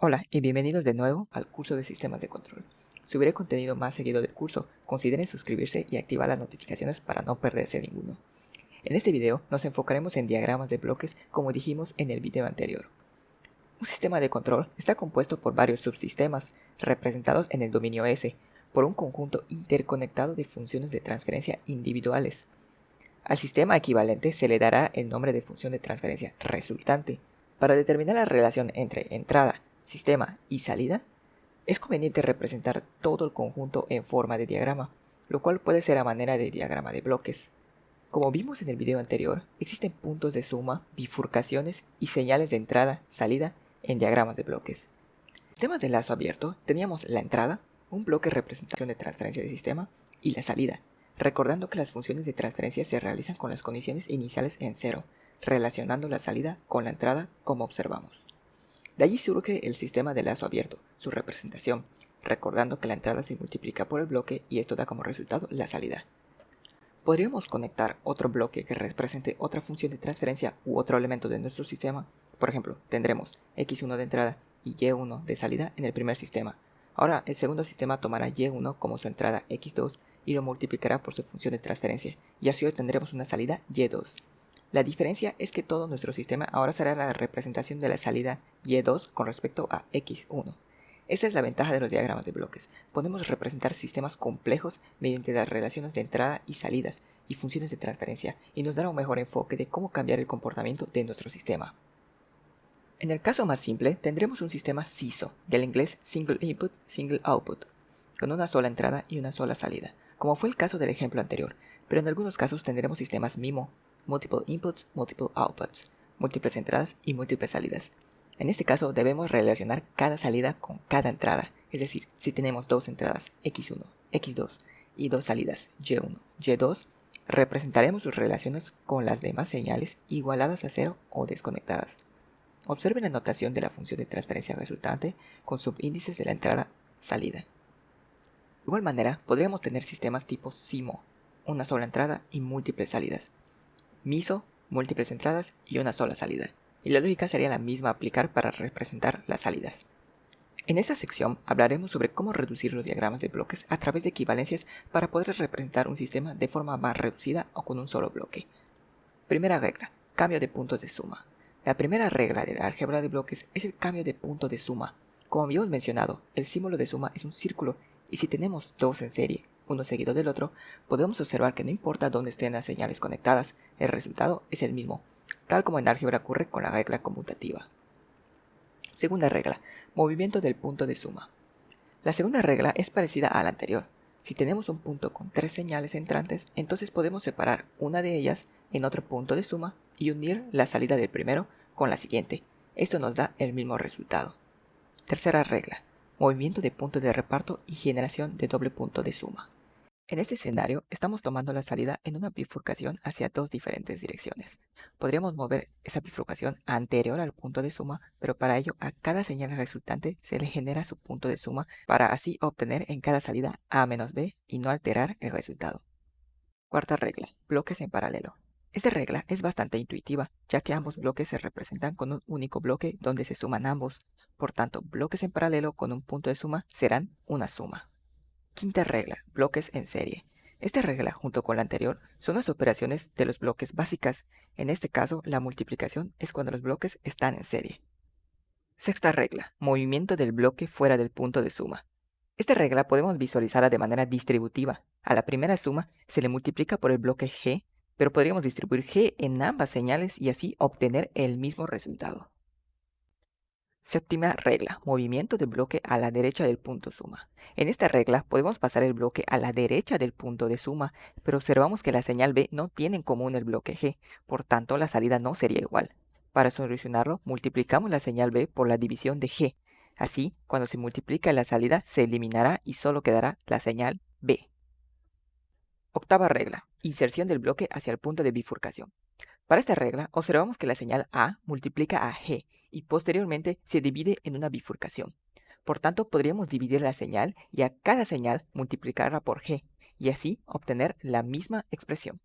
Hola y bienvenidos de nuevo al curso de sistemas de control. Si hubiera contenido más seguido del curso, consideren suscribirse y activar las notificaciones para no perderse ninguno. En este video nos enfocaremos en diagramas de bloques como dijimos en el video anterior. Un sistema de control está compuesto por varios subsistemas, representados en el dominio S, por un conjunto interconectado de funciones de transferencia individuales. Al sistema equivalente se le dará el nombre de función de transferencia resultante. Para determinar la relación entre entrada, sistema y salida, es conveniente representar todo el conjunto en forma de diagrama, lo cual puede ser a manera de diagrama de bloques. Como vimos en el video anterior, existen puntos de suma, bifurcaciones y señales de entrada, salida en diagramas de bloques. En sistemas de lazo abierto teníamos la entrada, un bloque representación de transferencia de sistema, y la salida, recordando que las funciones de transferencia se realizan con las condiciones iniciales en cero, relacionando la salida con la entrada como observamos. De allí surge el sistema de lazo abierto, su representación, recordando que la entrada se multiplica por el bloque y esto da como resultado la salida. Podríamos conectar otro bloque que represente otra función de transferencia u otro elemento de nuestro sistema. Por ejemplo, tendremos x1 de entrada y y1 de salida en el primer sistema. Ahora el segundo sistema tomará y1 como su entrada x2 y lo multiplicará por su función de transferencia, y así obtendremos una salida y2. La diferencia es que todo nuestro sistema ahora será la representación de la salida y2 con respecto a x1. Esa es la ventaja de los diagramas de bloques. Podemos representar sistemas complejos mediante las relaciones de entrada y salidas y funciones de transferencia, y nos dará un mejor enfoque de cómo cambiar el comportamiento de nuestro sistema. En el caso más simple, tendremos un sistema SISO, del inglés Single Input, Single Output, con una sola entrada y una sola salida, como fue el caso del ejemplo anterior, pero en algunos casos tendremos sistemas MIMO, Multiple Inputs, Multiple Outputs, múltiples entradas y múltiples salidas. En este caso debemos relacionar cada salida con cada entrada, es decir, si tenemos dos entradas x1, x2 y dos salidas y1, y2, representaremos sus relaciones con las demás señales igualadas a cero o desconectadas. Observen la notación de la función de transferencia resultante con subíndices de la entrada-salida. De igual manera, podríamos tener sistemas tipo SIMO, una sola entrada y múltiples salidas, MISO, múltiples entradas y una sola salida, y la lógica sería la misma aplicar para representar las salidas. En esta sección hablaremos sobre cómo reducir los diagramas de bloques a través de equivalencias para poder representar un sistema de forma más reducida o con un solo bloque. Primera regla, cambio de puntos de suma. La primera regla de la álgebra de bloques es el cambio de punto de suma. Como habíamos mencionado, el símbolo de suma es un círculo, y si tenemos dos en serie, uno seguido del otro, podemos observar que no importa dónde estén las señales conectadas, el resultado es el mismo, tal como en álgebra ocurre con la regla conmutativa. Segunda regla, movimiento del punto de suma. La segunda regla es parecida a la anterior. Si tenemos un punto con tres señales entrantes, entonces podemos separar una de ellas en otro punto de suma y unir la salida del primero con la siguiente. Esto nos da el mismo resultado. Tercera regla, movimiento de punto de reparto y generación de doble punto de suma. En este escenario estamos tomando la salida en una bifurcación hacia dos diferentes direcciones. Podríamos mover esa bifurcación anterior al punto de suma, pero para ello a cada señal resultante se le genera su punto de suma para así obtener en cada salida A menos B y no alterar el resultado. Cuarta regla, bloques en paralelo. Esta regla es bastante intuitiva, ya que ambos bloques se representan con un único bloque donde se suman ambos. Por tanto, bloques en paralelo con un punto de suma serán una suma. Quinta regla, bloques en serie. Esta regla, junto con la anterior, son las operaciones de los bloques básicas. En este caso, la multiplicación es cuando los bloques están en serie. Sexta regla, movimiento del bloque fuera del punto de suma. Esta regla podemos visualizarla de manera distributiva. A la primera suma se le multiplica por el bloque G, pero podríamos distribuir G en ambas señales y así obtener el mismo resultado. Séptima regla, movimiento del bloque a la derecha del punto suma. En esta regla podemos pasar el bloque a la derecha del punto de suma, pero observamos que la señal B no tiene en común el bloque G, por tanto la salida no sería igual. Para solucionarlo, multiplicamos la señal B por la división de G. Así, cuando se multiplica la salida, se eliminará y solo quedará la señal B. Octava regla, inserción del bloque hacia el punto de bifurcación. Para esta regla, observamos que la señal A multiplica a G y posteriormente se divide en una bifurcación. Por tanto, podríamos dividir la señal y a cada señal multiplicarla por G y así obtener la misma expresión.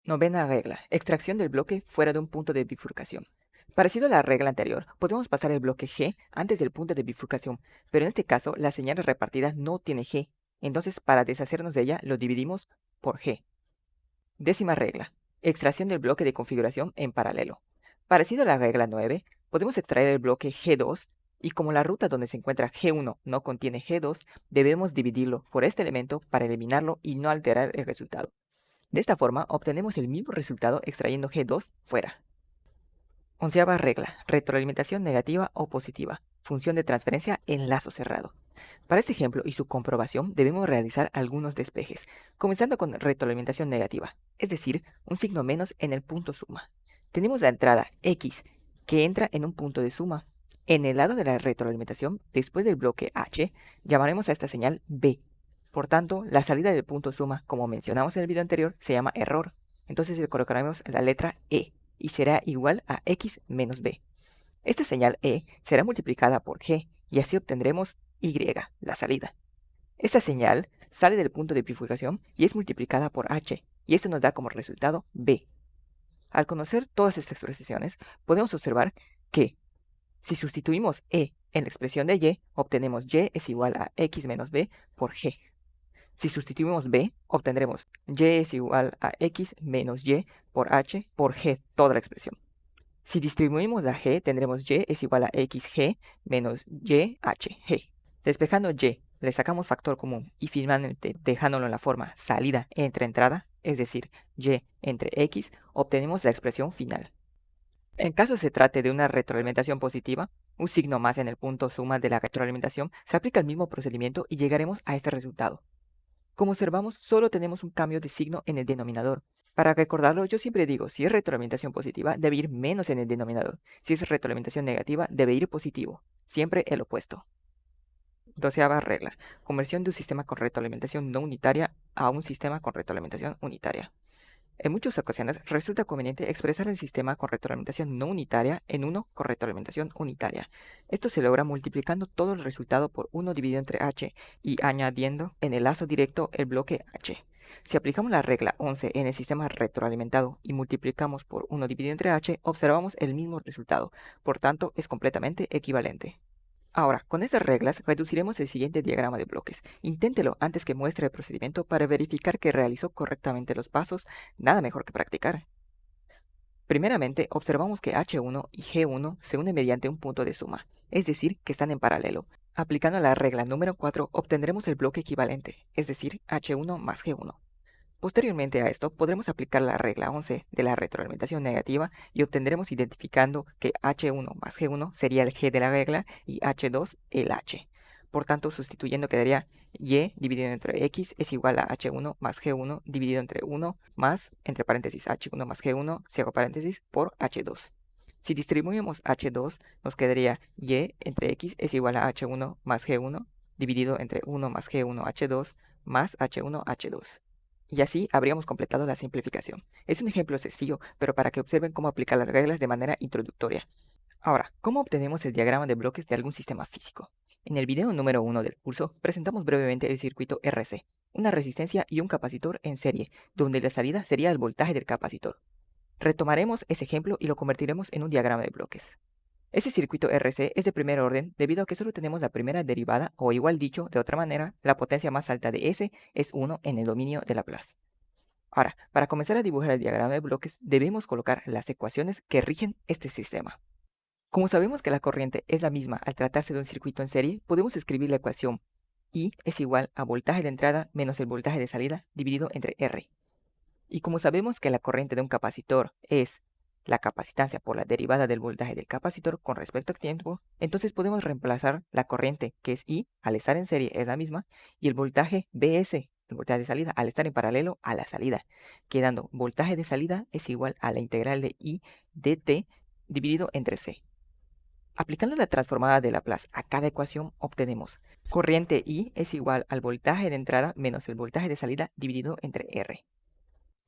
Novena regla, extracción del bloque fuera de un punto de bifurcación. Parecido a la regla anterior, podemos pasar el bloque G antes del punto de bifurcación, pero en este caso la señal repartida no tiene G, entonces para deshacernos de ella lo dividimos por G. Décima regla. Extracción del bloque de configuración en paralelo. Parecido a la regla 9, podemos extraer el bloque G2 y como la ruta donde se encuentra G1 no contiene G2, debemos dividirlo por este elemento para eliminarlo y no alterar el resultado. De esta forma obtenemos el mismo resultado extrayendo G2 fuera. Onceava regla. Retroalimentación negativa o positiva. Función de transferencia en lazo cerrado. Para este ejemplo y su comprobación debemos realizar algunos despejes, comenzando con retroalimentación negativa, es decir, un signo menos en el punto suma. Tenemos la entrada X, que entra en un punto de suma. En el lado de la retroalimentación, después del bloque H, llamaremos a esta señal B. Por tanto, la salida del punto suma, como mencionamos en el video anterior, se llama error. Entonces le colocaremos la letra E y será igual a X menos B. Esta señal E será multiplicada por G y así obtendremos Y, la salida. Esta señal sale del punto de bifurcación y es multiplicada por H y eso nos da como resultado B. Al conocer todas estas expresiones, podemos observar que si sustituimos E en la expresión de Y, obtenemos Y es igual a X menos B por G. Si sustituimos B, obtendremos Y es igual a X menos Y por H por G, toda la expresión. Si distribuimos la G, tendremos Y es igual a XG menos YHG. Despejando Y, le sacamos factor común y finalmente dejándolo en la forma salida entre entrada, es decir, Y entre X, obtenemos la expresión final. En caso se trate de una retroalimentación positiva, un signo más en el punto suma de la retroalimentación, se aplica el mismo procedimiento y llegaremos a este resultado. Como observamos, solo tenemos un cambio de signo en el denominador. Para recordarlo, yo siempre digo, si es retroalimentación positiva, debe ir menos en el denominador. Si es retroalimentación negativa, debe ir positivo. Siempre el opuesto. Doceava regla. Conversión de un sistema con retroalimentación no unitaria a un sistema con retroalimentación unitaria. En muchas ocasiones resulta conveniente expresar el sistema con retroalimentación no unitaria en uno con retroalimentación unitaria. Esto se logra multiplicando todo el resultado por 1 dividido entre h y añadiendo en el lazo directo el bloque h. Si aplicamos la regla 11 en el sistema retroalimentado y multiplicamos por 1 dividido entre h, observamos el mismo resultado, por tanto es completamente equivalente. Ahora, con estas reglas reduciremos el siguiente diagrama de bloques. Inténtelo antes que muestre el procedimiento para verificar que realizó correctamente los pasos, nada mejor que practicar. Primeramente, observamos que H1 y G1 se unen mediante un punto de suma, es decir, que están en paralelo. Aplicando la regla número 4, obtendremos el bloque equivalente, es decir, H1 más G1. Posteriormente a esto, podremos aplicar la regla 11 de la retroalimentación negativa y obtendremos identificando que H1 más G1 sería el G de la regla y H2 el H. Por tanto, sustituyendo quedaría Y dividido entre X es igual a H1 más G1 dividido entre 1 más, entre paréntesis, H1 más G1, cierro paréntesis, por H2. Si distribuimos H2, nos quedaría Y entre X es igual a H1 más G1 dividido entre 1 más G1 H2 más H1 H2. Y así habríamos completado la simplificación. Es un ejemplo sencillo, pero para que observen cómo aplicar las reglas de manera introductoria. Ahora, ¿cómo obtenemos el diagrama de bloques de algún sistema físico? En el video número 1 del curso presentamos brevemente el circuito RC, una resistencia y un capacitor en serie, donde la salida sería el voltaje del capacitor. Retomaremos ese ejemplo y lo convertiremos en un diagrama de bloques. Ese circuito RC es de primer orden debido a que solo tenemos la primera derivada, o igual dicho, de otra manera, la potencia más alta de S es 1 en el dominio de Laplace. Ahora, para comenzar a dibujar el diagrama de bloques, debemos colocar las ecuaciones que rigen este sistema. Como sabemos que la corriente es la misma al tratarse de un circuito en serie, podemos escribir la ecuación I es igual a voltaje de entrada menos el voltaje de salida dividido entre R. Y como sabemos que la corriente de un capacitor es la capacitancia por la derivada del voltaje del capacitor con respecto al tiempo, entonces podemos reemplazar la corriente, que es I, al estar en serie es la misma, y el voltaje BS, el voltaje de salida, al estar en paralelo a la salida, quedando voltaje de salida es igual a la integral de I dt dividido entre C. Aplicando la transformada de Laplace a cada ecuación, obtenemos corriente I es igual al voltaje de entrada menos el voltaje de salida dividido entre R.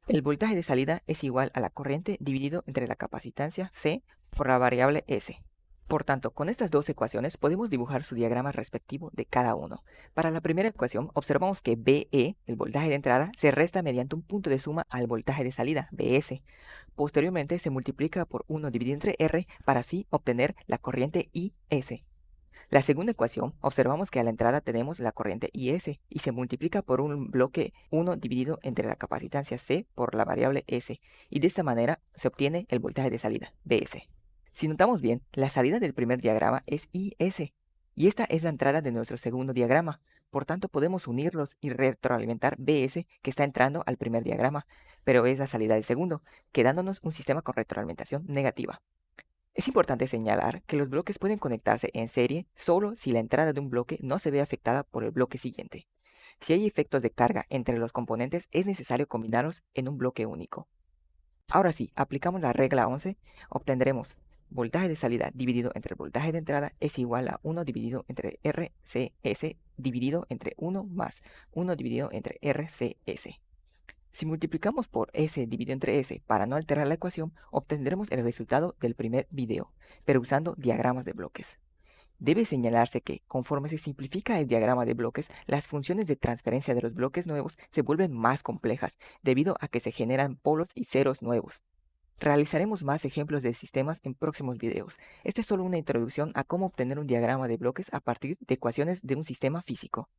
El voltaje de salida es igual a la corriente dividido entre la capacitancia C por la variable S. Por tanto, con estas dos ecuaciones podemos dibujar su diagrama respectivo de cada uno. Para la primera ecuación, observamos que BE, el voltaje de entrada, se resta mediante un punto de suma al voltaje de salida, BS. Posteriormente se multiplica por 1 dividido entre R para así obtener la corriente IS. La segunda ecuación, observamos que a la entrada tenemos la corriente IS y se multiplica por un bloque 1 dividido entre la capacitancia C por la variable S, y de esta manera se obtiene el voltaje de salida, BS. Si notamos bien, la salida del primer diagrama es IS, y esta es la entrada de nuestro segundo diagrama. Por tanto, podemos unirlos y retroalimentar BS que está entrando al primer diagrama, pero es la salida del segundo, quedándonos un sistema con retroalimentación negativa. Es importante señalar que los bloques pueden conectarse en serie solo si la entrada de un bloque no se ve afectada por el bloque siguiente. Si hay efectos de carga entre los componentes, es necesario combinarlos en un bloque único. Ahora sí, aplicamos la regla 11, obtendremos voltaje de salida dividido entre el voltaje de entrada es igual a 1 dividido entre RCS dividido entre 1 más 1 dividido entre RCS. Si multiplicamos por S dividido entre S para no alterar la ecuación, obtendremos el resultado del primer video, pero usando diagramas de bloques. Debe señalarse que, conforme se simplifica el diagrama de bloques, las funciones de transferencia de los bloques nuevos se vuelven más complejas, debido a que se generan polos y ceros nuevos. Realizaremos más ejemplos de sistemas en próximos videos. Esta es solo una introducción a cómo obtener un diagrama de bloques a partir de ecuaciones de un sistema físico.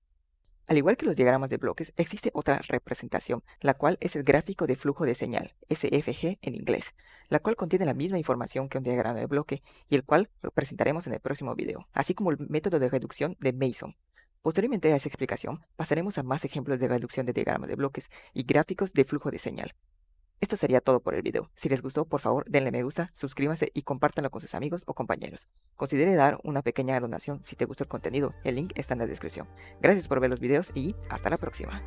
Al igual que los diagramas de bloques, existe otra representación, la cual es el gráfico de flujo de señal, SFG en inglés, la cual contiene la misma información que un diagrama de bloque y el cual lo presentaremos en el próximo video, así como el método de reducción de Mason. Posteriormente a esa explicación, pasaremos a más ejemplos de reducción de diagramas de bloques y gráficos de flujo de señal. Esto sería todo por el video. Si les gustó, por favor denle me gusta, suscríbanse y compártanlo con sus amigos o compañeros. Considere dar una pequeña donación si te gustó el contenido, el link está en la descripción. Gracias por ver los videos y hasta la próxima.